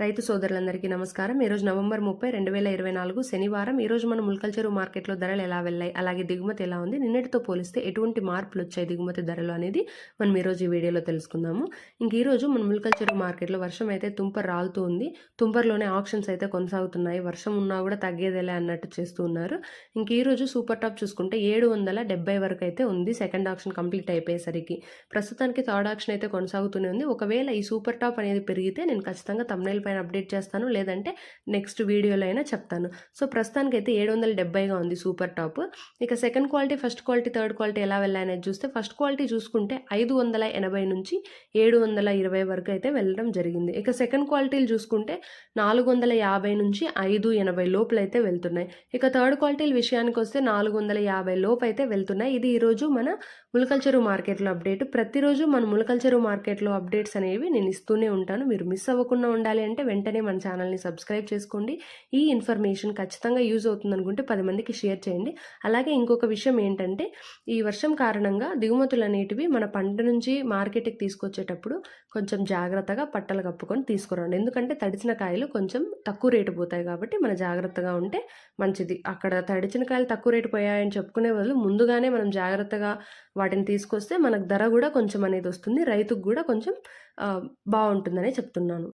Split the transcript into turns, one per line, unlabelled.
రైతు సోదరులందరికీ నమస్కారం. ఈరోజు నవంబర్ 30, 2024 శనివారం. ఈరోజు మన ములకల చెరువు మార్కెట్‌లో ధరలు ఎలా వెళ్ళాయి? అలాగే దిగుమతి ఎలా ఉంది? నిన్నటితో పోలిస్తే ఎటువంటి మార్పులొచ్చాయి దిగుమతి ధరలు అనేది మనం ఈరోజు ఈ వీడియోలో తెలుసుకుందాము. ఈరోజు మన ములకల చెరువు మార్కెట్‌లో వర్షం అయితే తుంపర రాలుతూ ఉంది. తుంపరలోనే ఆక్షన్స్ అయితే కొనసాగుతున్నాయి. వర్షం ఉన్నా కూడా తగ్గేదేలే అన్నట్టు చేస్తూ ఉన్నారు. ఈరోజు సూపర్ టాప్ చూసుకుంటే 770 వరకు అయితే ఉంది. సెకండ్ ఆక్షన్ కంప్లీట్ అయిపోయేసరికి. ప్రస్తుతానికి థర్డ్ ఆక్షన్ అయితే కొనసాగుతూనే ఉంది. ఒకవేళ ఈ సూపర్ టాప్ అనేది పెరిగితే నేను ఖచ్చితంగా థంబ్‌నెయిల్ పైన అప్డేట్ చేస్తాను, లేదంటే నెక్స్ట్ వీడియోలో అయినా చెప్తాను. సో ప్రస్తుతానికైతే 770గా ఉంది సూపర్ టాప్. ఇక second quality, first quality, third quality ఎలా వెళ్ళాయనేది చూస్తే ఫస్ట్ క్వాలిటీ చూసుకుంటే 580 నుంచి 720 వరకు అయితే వెళ్ళడం జరిగింది. ఇక సెకండ్ క్వాలిటీలు చూసుకుంటే 450 నుంచి 580 లోపలైతే వెళ్తున్నాయి. ఇక థర్డ్ క్వాలిటీల విషయానికి వస్తే 450 లోపు అయితే వెళ్తున్నాయి. ఇది ఈరోజు మన ములకల చెరువు మార్కెట్లో అప్డేట్. ప్రతిరోజు మన ములకల చెరువు మార్కెట్లో అప్డేట్స్ అనేవి నేను ఇస్తూనే ఉంటాను. మీరు మిస్ అవ్వకుండా ఉండాలి అంటే వెంటనే మన ఛానల్ని సబ్స్క్రైబ్ చేసుకోండి. ఈ ఇన్ఫర్మేషన్ ఖచ్చితంగా యూజ్ అవుతుంది అనుకుంటే 10 మందికి షేర్ చేయండి. అలాగే ఇంకొక విషయం ఏంటంటే, ఈ వర్షం కారణంగా దిగుమతులు అనేటివి మన పంట నుంచి మార్కెట్కి తీసుకొచ్చేటప్పుడు కొంచెం జాగ్రత్తగా పట్టలు కప్పుకొని తీసుకురండి. ఎందుకంటే తడిచిన కాయలు కొంచెం తక్కువ రేటు పోతాయి కాబట్టి మన జాగ్రత్తగా ఉంటే మంచిది. అక్కడ తడిచిన కాయలు తక్కువ రేటు పోయాయని చెప్పుకునే బదులు ముందుగానే మనం జాగ్రత్తగా వాటిని తీసుకొస్తే మనకు ధర కూడా కొంచెం అనేది వస్తుంది. రైతుకు కూడా కొంచెం బాగుంటుందనే చెప్తున్నాను.